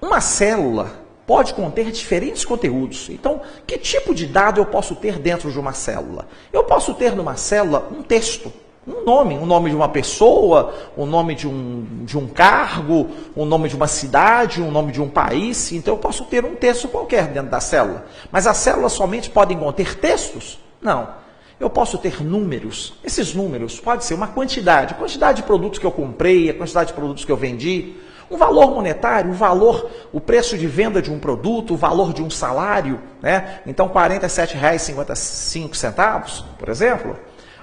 Uma célula pode conter diferentes conteúdos. Então, que tipo de dado eu posso ter dentro de uma célula? Eu posso ter numa célula um texto, um nome de uma pessoa, o nome de um cargo, o nome de uma cidade, o nome de um país. Então, eu posso ter um texto qualquer dentro da célula. Mas as células somente podem conter textos? Não. Eu posso ter números. Esses números podem ser uma quantidade de produtos que eu comprei, a quantidade de produtos que eu vendi, um valor monetário, o preço de venda de um produto, o valor de um salário, né? Então, R$ 47,55, por exemplo.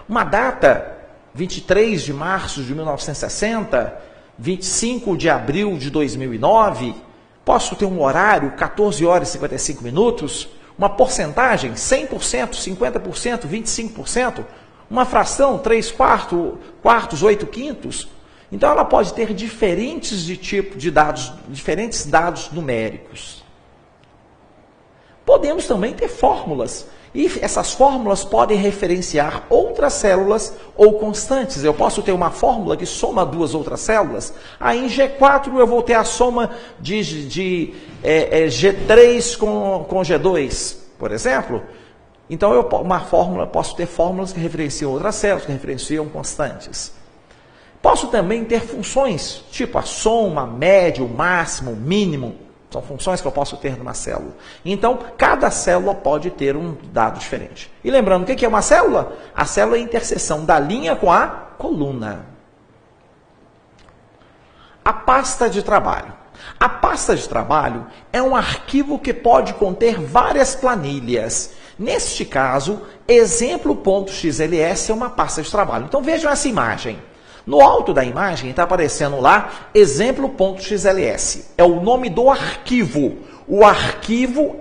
Uma data, 23 de março de 1960, 25 de abril de 2009. Posso ter um horário, 14 horas e 55 minutos. Uma porcentagem, 100%, 50%, 25%. Uma fração, 3 quartos, 8 quintos. Então, ela pode ter diferentes dados numéricos. Podemos também ter fórmulas. E essas fórmulas podem referenciar outras células ou constantes. Eu posso ter uma fórmula que soma duas outras células. Aí, em G4, eu vou ter a soma de G3 com G2, por exemplo. Então, posso ter fórmulas que referenciam outras células, que referenciam constantes. Posso também ter funções, tipo a soma, a média, o máximo, o mínimo. São funções que eu posso ter numa célula. Então, cada célula pode ter um dado diferente. E lembrando, o que é uma célula? A célula é a interseção da linha com a coluna. A pasta de trabalho. A pasta de trabalho é um arquivo que pode conter várias planilhas. Neste caso, exemplo.xls é uma pasta de trabalho. Então, vejam essa imagem. No alto da imagem está aparecendo lá exemplo.xls. É o nome do arquivo.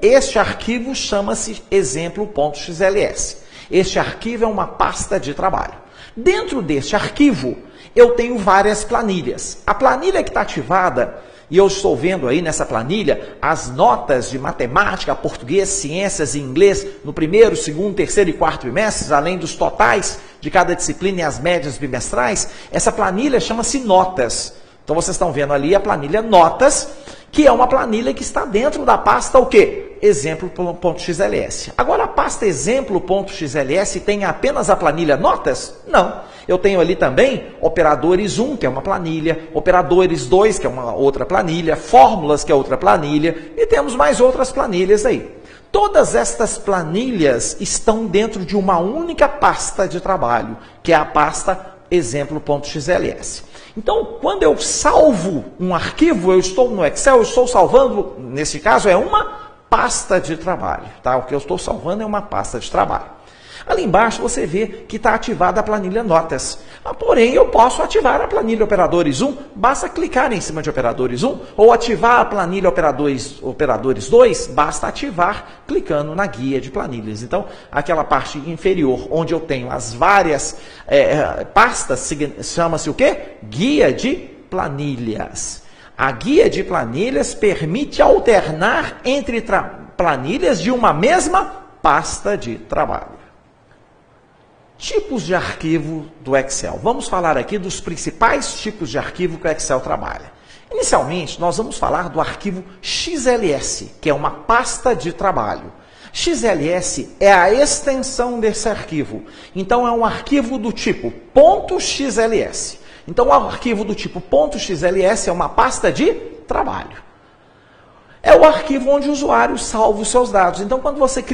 Este arquivo chama-se exemplo.xls. Este arquivo é uma pasta de trabalho. Dentro deste arquivo, eu tenho várias planilhas. A planilha que está ativada, e eu estou vendo aí nessa planilha as notas de matemática, português, ciências e inglês no primeiro, segundo, terceiro e quarto trimestres, além dos totais de cada disciplina e as médias bimestrais. Essa planilha chama-se notas. Então, vocês estão vendo ali a planilha notas, que é uma planilha que está dentro da pasta o quê? Exemplo.xls. Agora, a pasta exemplo.xls tem apenas a planilha notas? Não. Eu tenho ali também operadores 1, que é uma planilha, operadores 2, que é uma outra planilha, fórmulas, que é outra planilha, e temos mais outras planilhas aí. Todas estas planilhas estão dentro de uma única pasta de trabalho, que é a pasta exemplo.xls. Então, quando eu salvo um arquivo, eu estou no Excel, eu estou salvando, nesse caso, é uma pasta de trabalho. Tá? O que eu estou salvando é uma pasta de trabalho. Ali embaixo você vê que está ativada a planilha notas. Porém, eu posso ativar a planilha operadores 1, basta clicar em cima de operadores 1, ou ativar a planilha operadores 2, basta ativar clicando na guia de planilhas. Então, aquela parte inferior onde eu tenho as várias pastas, chama-se o quê? Guia de planilhas. A guia de planilhas permite alternar entre planilhas de uma mesma pasta de trabalho. Tipos de arquivo do Excel. Vamos falar aqui dos principais tipos de arquivo que o Excel trabalha. Inicialmente, nós vamos falar do arquivo XLS, que é uma pasta de trabalho. XLS é a extensão desse arquivo. Então, é um arquivo do tipo .xls. Então, o arquivo do tipo .xls é uma pasta de trabalho. É o arquivo onde o usuário salva os seus dados. Então, quando você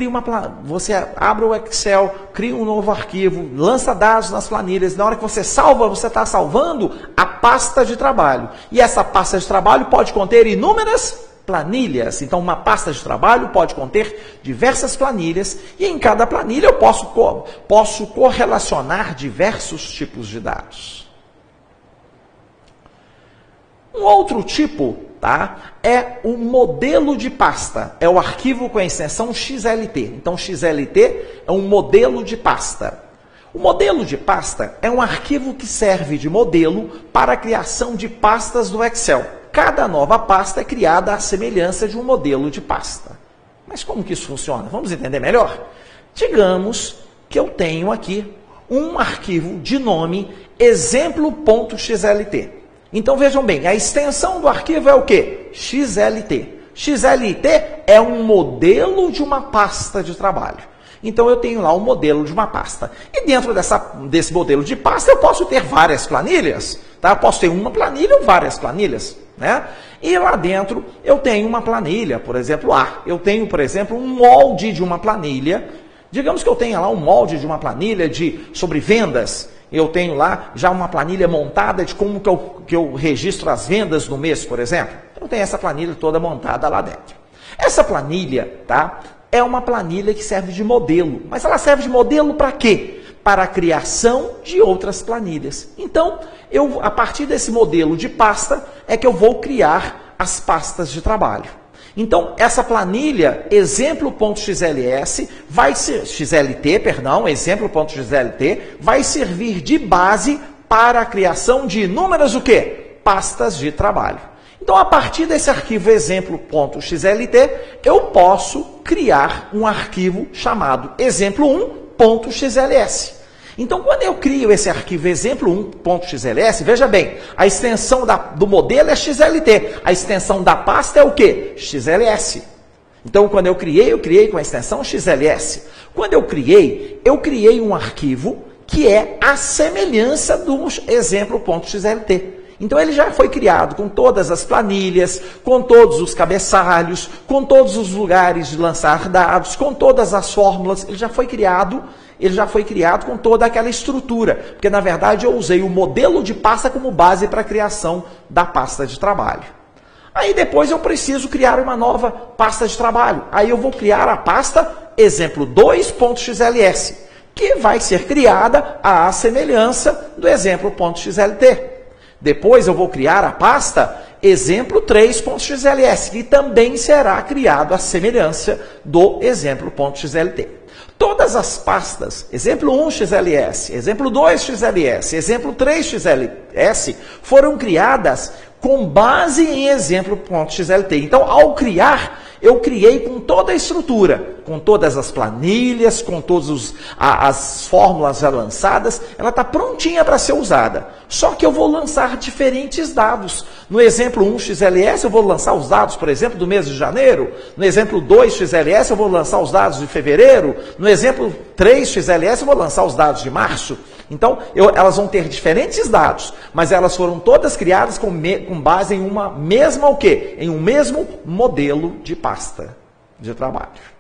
você abre o Excel, cria um novo arquivo, lança dados nas planilhas, na hora que você salva, você está salvando a pasta de trabalho. E essa pasta de trabalho pode conter inúmeras planilhas. Então, uma pasta de trabalho pode conter diversas planilhas, e em cada planilha eu posso correlacionar diversos tipos de dados. Um outro tipo, tá, é o modelo de pasta. É o arquivo com a extensão XLT. Então, XLT é um modelo de pasta. O modelo de pasta é um arquivo que serve de modelo para a criação de pastas no Excel. Cada nova pasta é criada à semelhança de um modelo de pasta. Mas como que isso funciona? Vamos entender melhor? Digamos que eu tenho aqui um arquivo de nome exemplo.xlt. Então vejam bem, a extensão do arquivo é o quê? XLT. XLT é um modelo de uma pasta de trabalho. Então eu tenho lá um modelo de uma pasta. E dentro desse modelo de pasta eu posso ter várias planilhas. Tá? Eu posso ter uma planilha ou várias planilhas. Né? E lá dentro eu tenho uma planilha, por exemplo, eu tenho, por exemplo, um molde de uma planilha. Digamos que eu tenha lá um molde de uma planilha sobre vendas. Eu tenho lá já uma planilha montada de como que eu registro as vendas no mês, por exemplo. Eu tenho essa planilha toda montada lá dentro. Essa planilha, tá? É uma planilha que serve de modelo. Mas ela serve de modelo para quê? Para a criação de outras planilhas. Então, a partir desse modelo de pasta, é que eu vou criar as pastas de trabalho. Então, essa planilha, exemplo.xls, exemplo.xlt, vai servir de base para a criação de inúmeras o quê? Pastas de trabalho. Então, a partir desse arquivo exemplo.xlt, eu posso criar um arquivo chamado exemplo1.xls. Então, quando eu crio esse arquivo exemplo1.xls, veja bem, a extensão do modelo é XLT, a extensão da pasta é o quê? XLS. Então, quando eu criei com a extensão XLS. Quando eu criei um arquivo que é a semelhança do exemplo.xlt. Então, ele já foi criado com todas as planilhas, com todos os cabeçalhos, com todos os lugares de lançar dados, com todas as fórmulas. Ele já foi criado com toda aquela estrutura, porque na verdade eu usei o modelo de pasta como base para a criação da pasta de trabalho. Aí depois eu preciso criar uma nova pasta de trabalho. Aí eu vou criar a pasta exemplo2.xls, que vai ser criada à semelhança do exemplo.xlt. Depois eu vou criar a pasta exemplo3.xls, que também será criado à semelhança do exemplo.xlt. Todas as pastas, exemplo 1xls, exemplo 2xls, exemplo 3xls, foram criadas com base em exemplo.xlt. Então, ao criar, eu criei com toda a estrutura, com todas as planilhas, com todas as fórmulas já lançadas, ela está prontinha para ser usada. Só que eu vou lançar diferentes dados. No exemplo 1xls, eu vou lançar os dados, por exemplo, do mês de janeiro. No exemplo 2xls, eu vou lançar os dados de fevereiro. No exemplo 3xls, eu vou lançar os dados de março. Então, elas vão ter diferentes dados, mas elas foram todas criadas com base em uma mesma o quê? Em um mesmo modelo de pasta de trabalho.